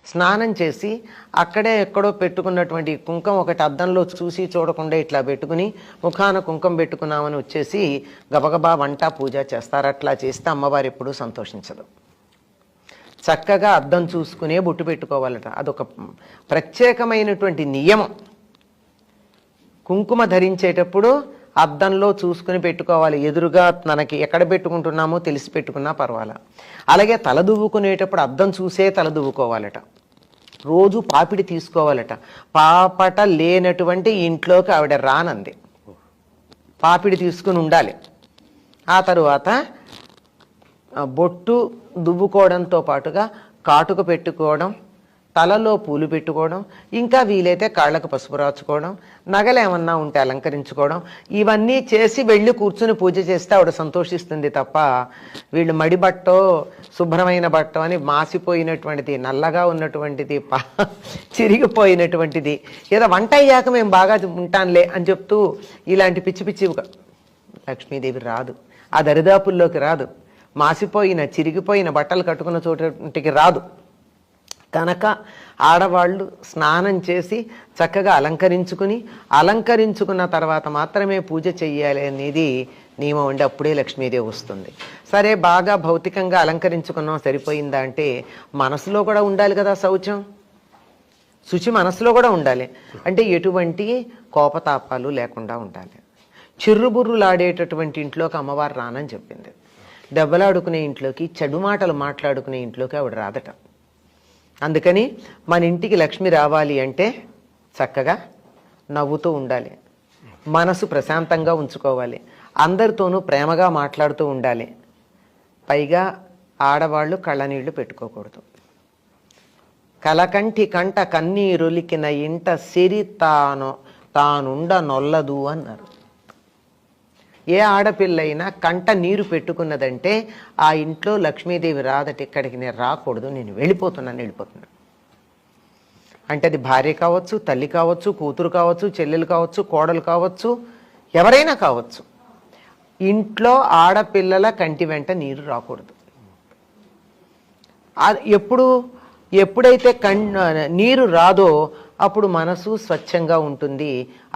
స్నానం చేసి అక్కడే ఎక్కడో పెట్టుకున్నటువంటి కుంకం ఒకటి అద్దంలో చూసి చూడకుండా ఇట్లా పెట్టుకుని ముఖాన కుంకం పెట్టుకున్నామని వచ్చేసి గబగబా వంట పూజ చేస్తారు. అట్లా చేస్తే అమ్మవారు ఎప్పుడూ సంతోషించదు. చక్కగా అద్దం చూసుకునే బొట్టు పెట్టుకోవాలట. అదొక ప్రత్యేకమైనటువంటి నియమం. కుంకుమ ధరించేటప్పుడు అద్దంలో చూసుకుని పెట్టుకోవాలి. ఎదురుగా మనకి ఎక్కడ పెట్టుకుంటున్నామో తెలిసి పెట్టుకున్నా పర్వాలా. అలాగే తల దువ్వుకునేటప్పుడు అద్దం చూసే తల దువ్వుకోవాలట. రోజు పాపిడి తీసుకోవాలట. పాపట లేనటువంటి ఇంట్లోకి ఆవిడ రానంది. పాపిడి తీసుకుని ఉండాలి. ఆ తరువాత బొట్టు దువ్వుకోవడంతో పాటుగా కాటుక పెట్టుకోవడం, తలలో పూలు పెట్టుకోవడం, ఇంకా వీలైతే కాళ్ళకు పసుపు రాచుకోవడం, నగలు ఏమన్నా ఉంటే అలంకరించుకోవడం, ఇవన్నీ చేసి వెళ్ళి కూర్చుని పూజ చేస్తే ఆవిడ సంతోషిస్తుంది తప్ప వీళ్ళు మడి బట్టో శుభ్రమైన బట్టో అని మాసిపోయినటువంటిది, నల్లగా ఉన్నటువంటిది, చిరిగిపోయినటువంటిది, ఏదో వంట అయ్యాక మేము బాగా ఉంటానులే అని చెప్తూ ఇలాంటి పిచ్చి పిచ్చి లక్ష్మీదేవి రాదు. ఆ దరిదాపుల్లోకి రాదు. మాసిపోయిన చిరిగిపోయిన బట్టలు కట్టుకున్న చోటికి రాదు. కనుక ఆడవాళ్ళు స్నానం చేసి చక్కగా అలంకరించుకున్న తర్వాత మాత్రమే పూజ చెయ్యాలి అనేది నియమం అండి. అప్పుడే లక్ష్మీదేవి వస్తుంది. సరే, బాగా భౌతికంగా అలంకరించుకున్నాం, సరిపోయిందా అంటే మనసులో కూడా ఉండాలి కదా శౌచం. శుచి మనసులో కూడా ఉండాలి. అంటే ఎటువంటి కోపతాపాలు లేకుండా ఉండాలి. చిర్రుబుర్రులాడేటటువంటి ఇంట్లోకి అమ్మవారు రానని చెప్పింది. దెబ్బలాడుకునే ఇంట్లోకి, చెడు మాటలు మాట్లాడుకునే ఇంట్లోకి ఆవిడ రాదట. అందుకని మన ఇంటికి లక్ష్మి రావాలి అంటే చక్కగా నవ్వుతూ ఉండాలి, మనసు ప్రశాంతంగా ఉంచుకోవాలి, అందరితోనూ ప్రేమగా మాట్లాడుతూ ఉండాలి. పైగా ఆడవాళ్ళు కళ్ళనీళ్లు పెట్టుకోకూడదు. కలకంటి కంట కన్నీరొలికిన ఇంట సిరి తానుండ నొల్లదు అన్నారు. ఏ ఆడపిల్లైనా కంట నీరు పెట్టుకున్నదంటే ఆ ఇంట్లో లక్ష్మీదేవి రాదట. ఇక్కడికి నేను రాకూడదు, నేను వెళ్ళిపోతున్నాను. అంటే అది భార్య కావచ్చు, తల్లి కావచ్చు, కూతురు కావచ్చు, చెల్లెలు కావచ్చు, కోడలు కావచ్చు, ఎవరైనా కావచ్చు. ఇంట్లో ఆడపిల్లల కంటి వెంట నీరు రాకూడదు. ఎప్పుడైతే నీరు రాదో అప్పుడు మనసు స్వచ్ఛంగా ఉంటుంది,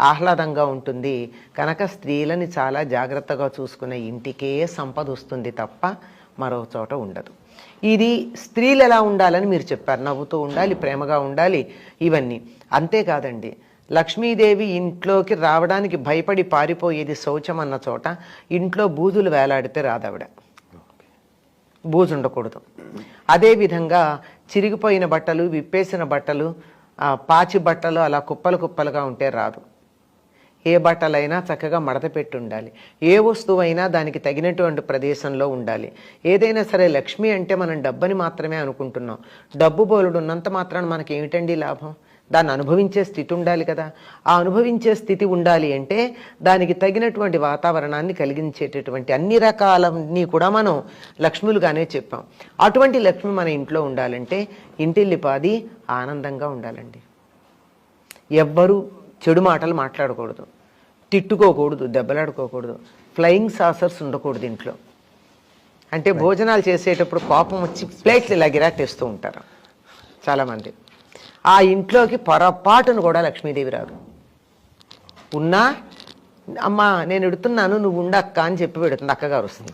ఆహ్లాదంగా ఉంటుంది. కనుక స్త్రీలని చాలా జాగ్రత్తగా చూసుకునే ఇంటికే సంపద వస్తుంది తప్ప మరో చోట ఉండదు. ఇది స్త్రీలు ఎలా ఉండాలని మీరు చెప్పారు. నవ్వుతూ ఉండాలి, ప్రేమగా ఉండాలి, ఇవన్నీ. అంతేకాదండి, లక్ష్మీదేవి ఇంట్లోకి రావడానికి భయపడి పారిపోయేది శౌచం అన్న చోట ఇంట్లో బూజులు వేలాడితే రాదావిడ. బూజు ఉండకూడదు. అదేవిధంగా చిరిగిపోయిన బట్టలు, విప్పేసిన బట్టలు, పాచి బట్టలు అలా కుప్పలు కుప్పలుగా ఉంటే రాదు. ఏ బట్టలైనా చక్కగా మడత పెట్టి ఉండాలి. ఏ వస్తువైనా దానికి తగినటువంటి ప్రదేశంలో ఉండాలి. ఏదైనా సరే, లక్ష్మి అంటే మనం డబ్బని మాత్రమే అనుకుంటున్నాం. డబ్బు బోలుడు ఉన్నంత మాత్రాన మనకి ఏమిటండి లాభం? దాన్ని అనుభవించే స్థితి ఉండాలి కదా. ఆ అనుభవించే స్థితి ఉండాలి అంటే దానికి తగినటువంటి వాతావరణాన్ని కలిగించేటటువంటి అన్ని రకాలన్నీ కూడా మనం లక్ష్ములుగానే చెప్పాం. అటువంటి లక్ష్మి మన ఇంట్లో ఉండాలంటే ఇంటిల్లిపాది ఆనందంగా ఉండాలండి. ఎవ్వరూ చెడు మాటలు మాట్లాడకూడదు, తిట్టుకోకూడదు, దెబ్బలాడుకోకూడదు, ఫ్లయింగ్ సాసర్స్ ఉండకూడదు ఇంట్లో. అంటే భోజనాలు చేసేటప్పుడు కోపం వచ్చి ప్లేట్లు ఇలా గిరాటేస్తూ ఉంటారు చాలామంది. ఆ ఇంట్లోకి పొరపాటును కూడా లక్ష్మీదేవి రాదు. ఉన్నా అమ్మా నేను ఎడుతున్నాను, నువ్వు ఉండక్క అని చెప్పి పెడుతుంది, అక్కగారు వస్తుంది.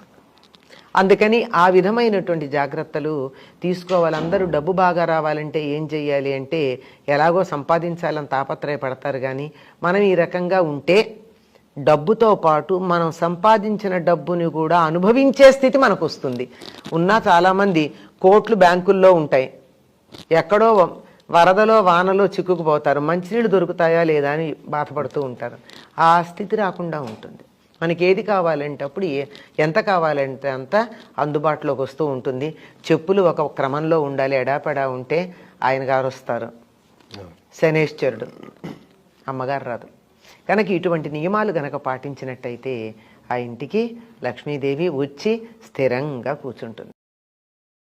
అందుకని ఆ విధమైనటువంటి జాగ్రత్తలు తీసుకోవాలి. అందరూ డబ్బు బాగా రావాలంటే ఏం చెయ్యాలి అంటే ఎలాగో సంపాదించాలని తాపత్రయపడతారు. కానీ మనం ఈ రకంగా ఉంటే డబ్బుతో పాటు మనం సంపాదించిన డబ్బుని కూడా అనుభవించే స్థితి మనకు వస్తుంది. ఉన్నా చాలామంది కోట్లు బ్యాంకుల్లో ఉంటాయి, ఎక్కడో వరదలో వానలో చిక్కుకుపోతారు, మంచినీళ్ళు దొరుకుతాయా లేదా అని బాధపడుతూ ఉంటారు. ఆ స్థితి రాకుండా ఉంటుంది. మనకి ఏది కావాలంటే అప్పుడు ఎంత కావాలంటే అంత అందుబాటులోకి వస్తూ ఉంటుంది. చెప్పులు ఒక క్రమంలో ఉండాలి. ఎడాపెడా ఉంటే ఆయన గారు వస్తారు, శనేశ్వరుడు, అమ్మగారు రాదు. కనుక ఇటువంటి నియమాలు గనక పాటించినట్టయితే ఆ ఇంటికి లక్ష్మీదేవి వచ్చి స్థిరంగా కూర్చుంటుంది.